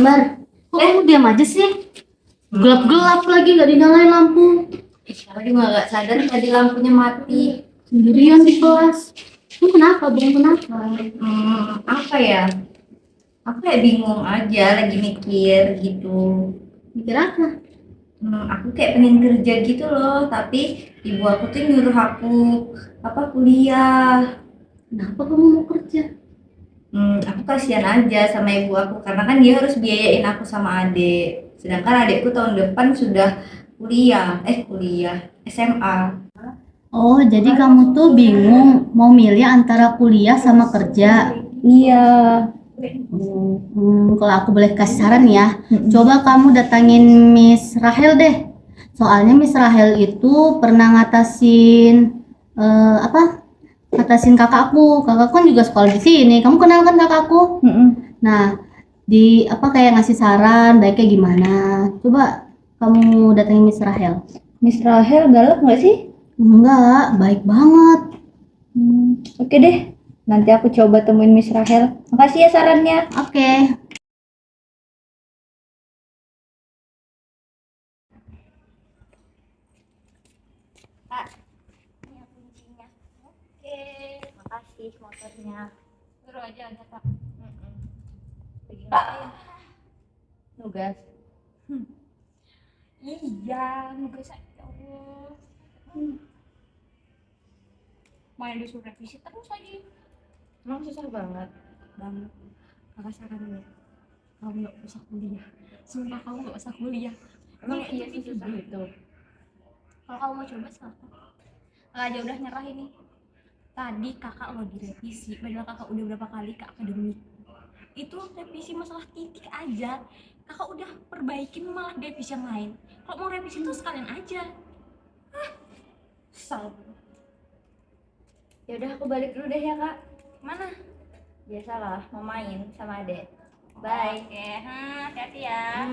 Ambar, kok kamu diam aja sih? Gelap-gelap lagi, nggak dinyalain lampu. Aku juga nggak sadar tadi lampunya mati. Sendirian di kelas. Kamu kenapa, Bang? Kenapa? Apa ya? Aku kayak bingung aja, lagi mikir gitu. Mikir apa? Aku kayak pengen kerja gitu loh, tapi ibu aku tuh nyuruh aku kuliah. Kenapa kamu mau kerja? Aku kasihan aja sama ibu aku karena kan dia harus biayain aku sama adik. Sedangkan adikku tahun depan sudah kuliah SMA. Oh, jadi kamu tuh bingung mau milih antara kuliah sama kerja. Iya. Kalau aku boleh kasih saran ya, coba kamu datangin Miss Rahel deh. Soalnya Miss Rahel itu pernah ngatasin kakakku. Kakakku kan juga sekolah di sini. Kamu kenal kan kakakku? Nah, kayak ngasih saran baiknya gimana. Coba kamu datengin Miss Rahel. Miss Rahel galak nggak sih? Enggak, baik banget. Oke deh, nanti aku coba temuin Miss Rahel. Makasih ya sarannya. Oke. Kak, ini kuncinya. Oke, makasih motornya. Suruh aja ada Kak. Lagi ngapain? Nugas. Iya, nugas aja Allah. Main disuruh revisi terus lagi. Emang susah banget. Kakak saranin ya, kamu nggak usah kuliah. Sumpah kamu nggak usah kuliah. Emang iya sih susah itu. Kalau kamu mau coba silahkan. Aja udah nyerah ini. Tadi kakak lo direvisi, padahal kakak udah berapa kali ke akademik. Itu revisi masalah titik aja. Kakak udah perbaikin malah revisi yang lain. Kalau mau revisi tuh sekalian aja. Kesal. Ya udah aku balik dulu deh ya kak. Mana? Biasalah mau main sama adek. Bye. Oke, hati-hati ya.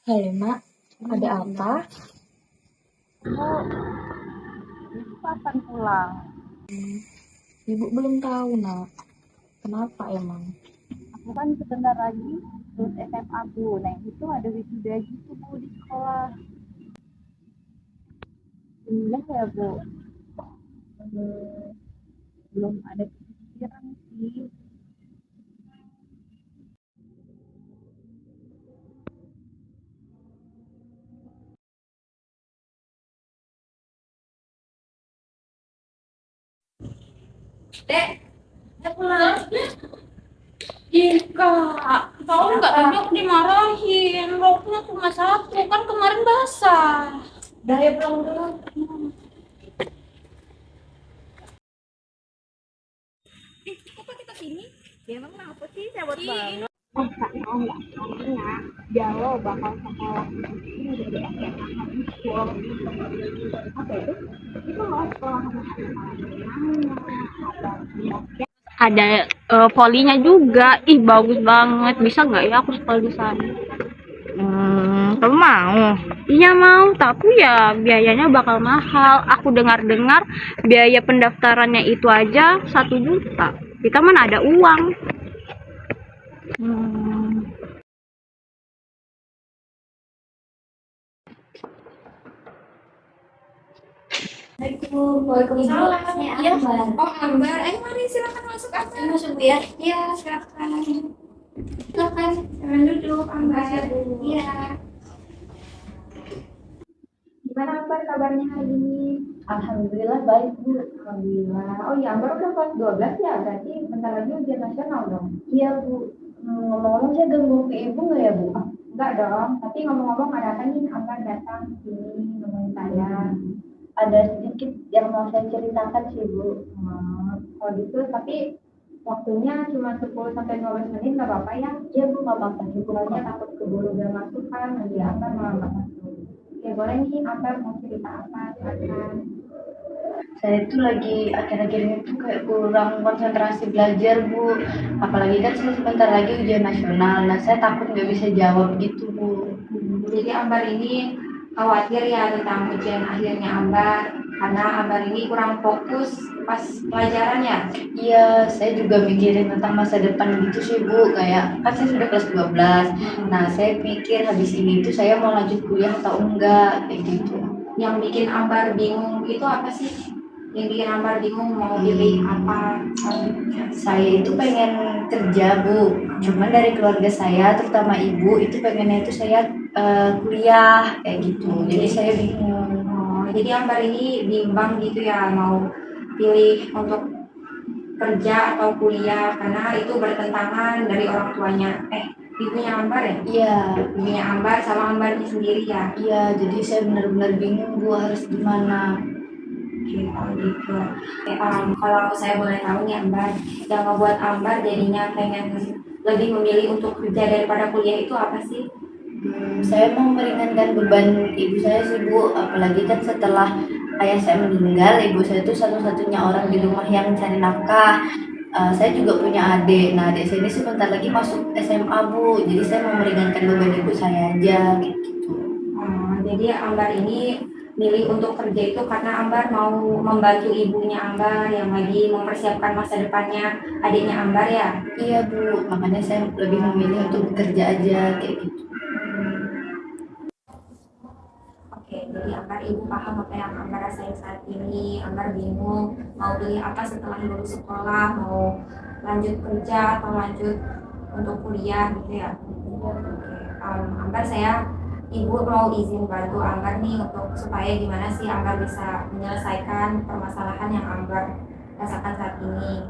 Halo Mak, ada apa? Kapan pulang? Ibu belum tahu nak. Kenapa emang? Aku kan sebentar lagi lulus SMA Bu. Nah itu ada wisuda gitu Bu di sekolah. Iya ya Bu. Belum ada pikiran sih. Dek, udah pulang. Ih kak, tahu nggak tadi aku dimarahin. Roknya cuma satu, kan kemarin basah. Udah ya pulang dulu. Kok pakai tas ini? Ya emang kenapa sih? Cabut Ih, banget. Kak, mau nggak? Karena Jalo bakal sekolah ini dari SMA High Apa itu? Itu loh sekolah ada volinya juga. Ih, bagus banget. Bisa nggak ya aku sekolah di sana? Kamu mau? Iya mau, tapi ya biayanya bakal mahal. Aku dengar-dengar biaya pendaftarannya itu aja 1 juta. Kita mana ada uang. Waalaikumsalam. Iya, oh Ambar. Ayo mari silakan masuk Ambar. Masuk Bu ya. Iya, silakan. Silakan, jangan duduk Ambar. Iya. Gimana Ambar kabarnya hari ini? Alhamdulillah baik Bu. Alhamdulillah. Oh iya Ambar udah kelas 12 ya? Berarti bentar lagi ujian nasional dong? Iya Bu. Ngomong-ngomong saya ganggu ke Ibu nggak ya Bu? Enggak dong. Tapi ngomong-ngomong ada apa nih Ambar datang ke sini nemuin saya? Ada sedikit yang mau saya ceritakan sih Bu. Kalau gitu tapi Waktunya cuma 10 sampai 15 menit, nggak apa-apa ya? Iya Bu, nggak apa-apa juga Soalnya kok. takut keburu gak masuk kan, lagi Ambar malah nggak masuk. Ya boleh nih, Ambar mau cerita apa? Silakan. Saya tuh lagi akhir-akhir ini tuh kayak kurang konsentrasi belajar Bu. Apalagi kan saya sebentar lagi ujian nasional. Nah saya takut nggak bisa jawab gitu Bu. Jadi Ambar ini khawatir ya tentang ujian akhirnya Ambar, karena Ambar ini kurang fokus pas pelajaran ya. Iya, saya juga mikirin tentang masa depan gitu sih Bu. Kayak kan saya sudah kelas 12. Nah saya pikir habis ini tuh saya mau lanjut kuliah atau enggak kayak gitu. Yang bikin Ambar bingung itu apa sih? Yang bikin Ambar bingung mau pilih apa selanjutnya? Saya itu pengen kerja Bu, cuman dari keluarga saya terutama ibu itu pengennya itu saya kuliah kayak gitu, jadi saya bingung. Oh, jadi Ambar ini bimbang gitu ya, mau pilih untuk kerja atau kuliah karena itu bertentangan dari orang tuanya. Ibunya Ambar ya? Iya, Ibunya Ambar sama Ambarnya sendiri ya? iya, jadi saya benar-benar bingung Bu harus gimana. Oh gitu. Kalau saya boleh tahu nih Ambar, yang membuat Ambar jadinya pengen lebih memilih untuk kerja daripada kuliah itu apa sih? Saya mau meringankan beban ibu saya sih Bu, apalagi kan setelah ayah saya meninggal, ibu saya itu satu-satunya orang di rumah yang cari nafkah. Saya juga punya adik, nah adik saya ini sebentar lagi masuk SMA Bu, jadi saya mau meringankan beban ibu saya aja kayak gitu. Jadi Ambar ini milih untuk kerja itu karena Ambar mau membantu ibunya Ambar yang lagi mempersiapkan masa depannya adiknya Ambar ya? Iya Bu, makanya saya lebih memilih untuk bekerja aja kayak gitu. Oke, jadi Ambar ibu paham apa yang Ambar rasain saat ini. Ambar bingung mau pilih apa setelah lulus sekolah, mau lanjut kerja atau lanjut untuk kuliah gitu ya. Ambar ibu mau izin bantu Ambar nih untuk supaya gimana sih Ambar bisa menyelesaikan permasalahan yang Ambar rasakan saat ini.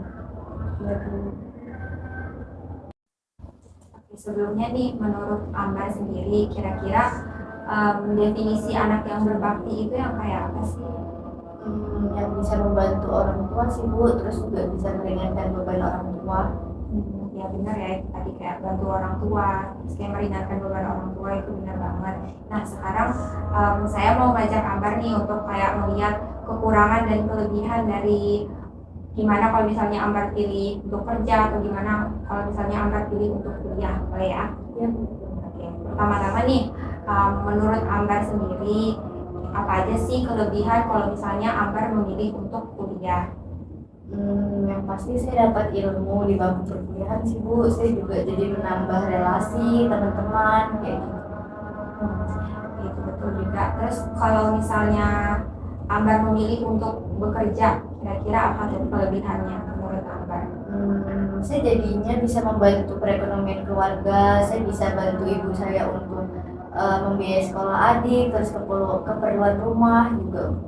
Oke, sebelumnya nih menurut Ambar sendiri kira-kira definisi anak yang berbakti itu yang kayak apa sih? Yang bisa membantu orang tua sih Bu, terus juga bisa meringankan beban orang tua. Ya benar ya, tadi kayak bantu orang tua, terus kayak meringankan beban orang tua itu benar banget. Nah sekarang saya mau ngajak Ambar nih untuk kayak melihat kekurangan dan kelebihan dari gimana kalau misalnya Ambar pilih untuk kerja atau gimana kalau misalnya Ambar pilih untuk kuliah, boleh ya? Ya. Oke, pertama-tama nih menurut Ambar sendiri apa aja sih kelebihan kalau misalnya Ambar memilih untuk kuliah? Yang pasti saya dapat ilmu di bangku perkuliahan sih Bu, saya juga jadi menambah relasi teman-teman kayak gitu. Itu betul juga. Terus kalau misalnya Ambar memilih untuk bekerja, kira-kira apa tuh kelebihannya menurut Ambar? Saya jadinya bisa membantu perekonomian keluarga, saya bisa bantu ibu saya untuk membiayai sekolah adik, terus keperluan rumah juga.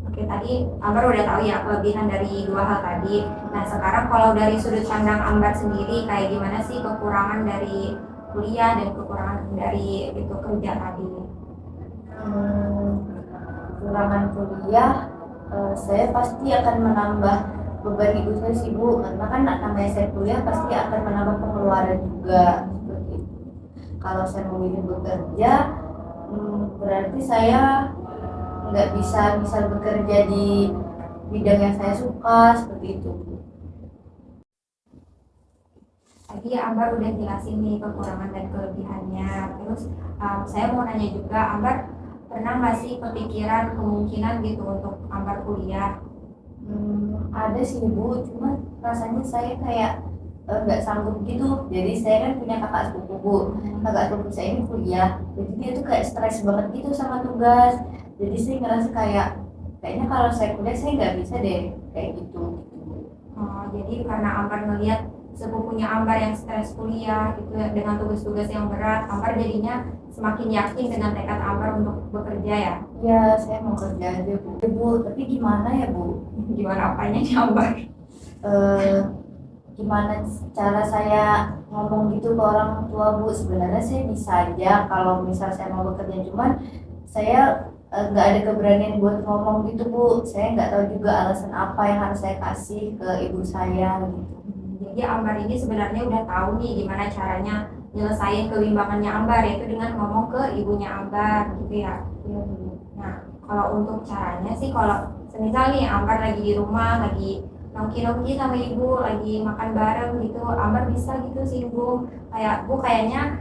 Oke, tadi Ambar udah tahu ya kelebihan dari dua hal tadi. Nah sekarang kalau dari sudut pandang Ambar sendiri, kayak gimana sih kekurangan dari kuliah dan kekurangan dari itu kerja tadi? Kekurangan kuliah, saya pasti akan menambah beban ibu saya sih Bu, karena kan namanya saya kuliah pasti akan menambah pengeluaran juga seperti itu. Kalau saya memilih bekerja, berarti saya nggak bisa misal bekerja di bidang yang saya suka seperti itu. Tadi Ambar udah jelasin nih kekurangan dan kelebihannya. Terus saya mau nanya juga, Ambar pernah nggak sih kepikiran kemungkinan gitu untuk Ambar kuliah? Ada sih Bu, cuma rasanya saya kayak nggak sanggup gitu. Jadi saya kan punya kakak sepupu Bu, kakak sepupu saya ini kuliah, jadi dia tuh kayak stres banget gitu sama tugas. Jadi saya ngerasa kayaknya kalau saya kuliah saya nggak bisa deh kayak gitu. Jadi karena Ambar ngelihat sepupunya Ambar yang stres kuliah gitu dengan tugas-tugas yang berat, Ambar jadinya semakin yakin dengan tekad Ambar untuk bekerja ya? Ya saya mau kerja aja Bu. Bu, tapi gimana ya Bu? Gimana apanya nih Ambar? Gimana cara saya ngomong gitu ke orang tua Bu? Sebenarnya saya bisa aja kalau misal saya mau bekerja, cuman saya nggak ada keberanian buat ngomong gitu Bu. Saya nggak tahu juga alasan apa yang harus saya kasih ke ibu saya gitu. Jadi Ambar ini sebenarnya udah tahu nih gimana caranya nyelesain kebimbangannya Ambar, yaitu dengan ngomong ke ibunya Ambar gitu ya. Iya Bu. Nah, kalau untuk caranya sih, kalau semisal nih Ambar lagi di rumah, lagi nongki-nongki sama ibu, lagi makan bareng gitu, Ambar bisa gitu sih Bu, kayak Bu kayaknya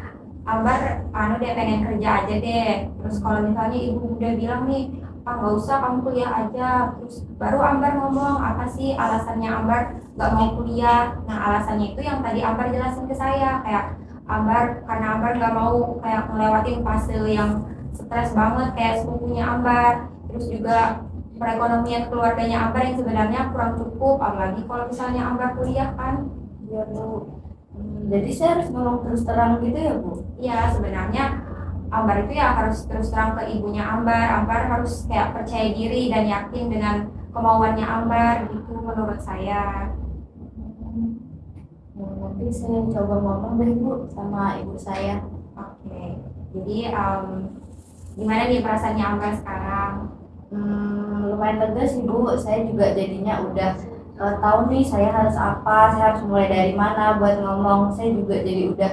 Ambar deh pengen kerja aja deh. Terus kalau misalnya ibu udah bilang nih, ah nggak usah kamu kuliah aja, terus baru Ambar ngomong apa sih alasannya Ambar nggak mau kuliah. Nah alasannya itu yang tadi Ambar jelasin ke saya, kayak karena Ambar nggak mau kayak ngelewatin fase yang stres banget kayak sepupunya Ambar, terus juga perekonomian keluarganya Ambar yang sebenarnya kurang cukup, apalagi kalau misalnya Ambar kuliah kan. Iya Bu. Jadi saya harus ngomong terus terang gitu ya Bu? Ya sebenarnya Ambar itu ya harus terus terang ke ibunya Ambar. Ambar harus kayak percaya diri dan yakin dengan kemauannya Ambar gitu menurut saya. Nanti saya coba ngomong deh Bu sama ibu saya. Oke. Jadi gimana nih perasaannya Ambar sekarang? Lumayan lega sih Bu. Saya juga jadinya udah tahu nih saya harus apa, saya harus mulai dari mana buat ngomong. Saya juga jadi udah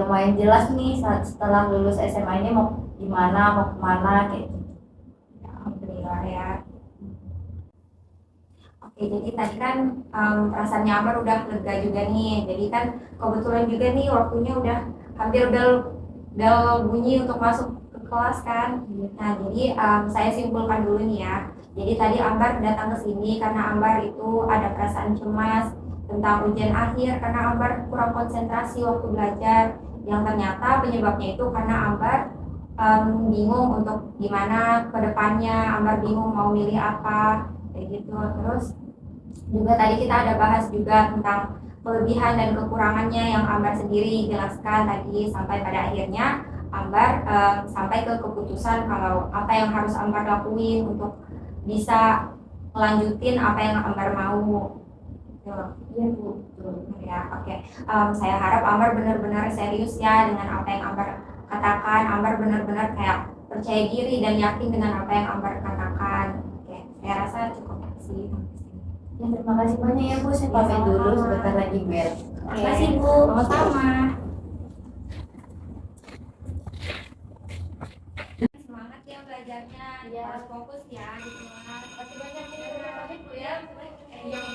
lumayan jelas nih setelah lulus SMA ini mau gimana, mau kemana kayak gitu. Alhamdulillah ya. Oke, jadi tadi kan perasaannya Ambar udah lega juga nih. Jadi kan kebetulan juga nih waktunya udah hampir bel bunyi untuk masuk ke kelas kan. Nah, jadi saya simpulkan dulu nih ya. Jadi tadi Ambar datang ke sini karena Ambar itu ada perasaan cemas tentang ujian akhir karena Ambar kurang konsentrasi waktu belajar. Yang ternyata penyebabnya itu karena Ambar bingung untuk gimana ke depannya. Ambar bingung mau milih apa kayak gitu. Terus juga tadi kita ada bahas juga tentang kelebihan dan kekurangannya yang Ambar sendiri jelaskan tadi, sampai pada akhirnya Ambar sampai ke keputusan kalau apa yang harus Ambar lakuin untuk bisa melanjutin apa yang Ambar mau. Iya Bu. Ya, oke. Saya harap Ambar benar-benar serius ya dengan apa yang Ambar katakan. Ambar benar-benar kayak percaya diri dan yakin dengan apa yang Ambar katakan. Oke, saya rasa cukup sih. Ya, terima kasih banyak ya Bu. Saya pamit dulu, sebentar lagi bel. Terima kasih Bu. Sama-sama. Semangat ya belajarnya. Ya. Harus fokus ya. Terima kasih banyak Bu. Ya.